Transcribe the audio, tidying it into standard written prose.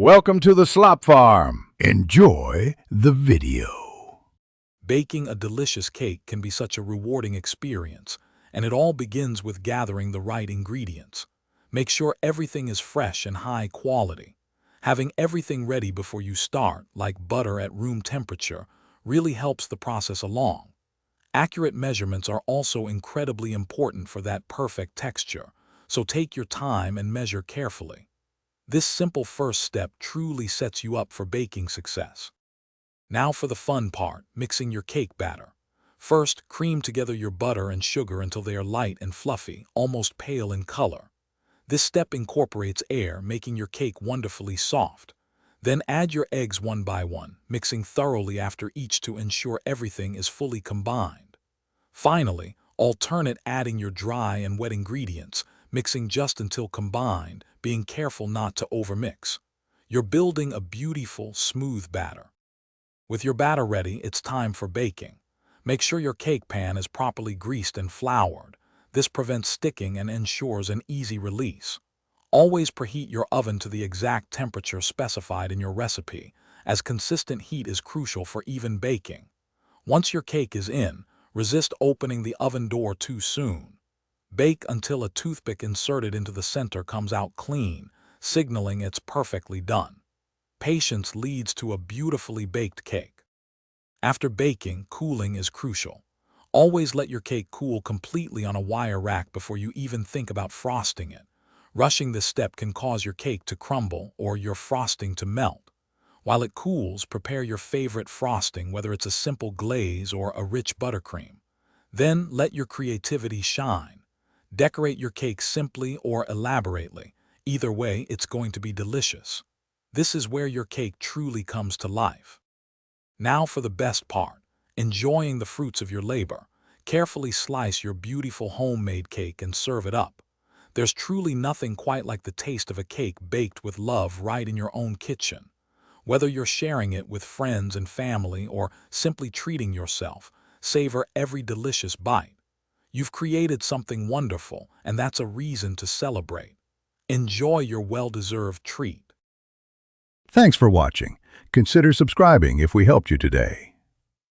Welcome to the Slop Farm. Enjoy the video. Baking a delicious cake can be such a rewarding experience, and it all begins with gathering the right ingredients. Make sure everything is fresh and high quality. Having everything ready before you start, like butter at room temperature, really helps the process along. Accurate measurements are also incredibly important for that perfect texture, so take your time and measure carefully. This simple first step truly sets you up for baking success. Now for the fun part, mixing your cake batter. First, cream together your butter and sugar until they are light and fluffy, almost pale in color. This step incorporates air, making your cake wonderfully soft. Then add your eggs one by one, mixing thoroughly after each to ensure everything is fully combined. Finally, alternate adding your dry and wet ingredients, mixing just until combined, being careful not to overmix. You're building a beautiful, smooth batter. With your batter ready, it's time for baking. Make sure your cake pan is properly greased and floured. This prevents sticking and ensures an easy release. Always preheat your oven to the exact temperature specified in your recipe, as consistent heat is crucial for even baking. Once your cake is in, resist opening the oven door too soon. Bake until a toothpick inserted into the center comes out clean, signaling it's perfectly done. Patience leads to a beautifully baked cake. After baking, cooling is crucial. Always let your cake cool completely on a wire rack before you even think about frosting it. Rushing this step can cause your cake to crumble or your frosting to melt. While it cools, prepare your favorite frosting, whether it's a simple glaze or a rich buttercream. Then let your creativity shine. Decorate your cake simply or elaborately. Either way, it's going to be delicious. This is where your cake truly comes to life. Now for the best part, enjoying the fruits of your labor. Carefully slice your beautiful homemade cake and serve it up. There's truly nothing quite like the taste of a cake baked with love right in your own kitchen. Whether you're sharing it with friends and family or simply treating yourself, savor every delicious bite. You've created something wonderful, and that's a reason to celebrate. Enjoy your well-deserved treat. Thanks for watching. Consider subscribing if we helped you today.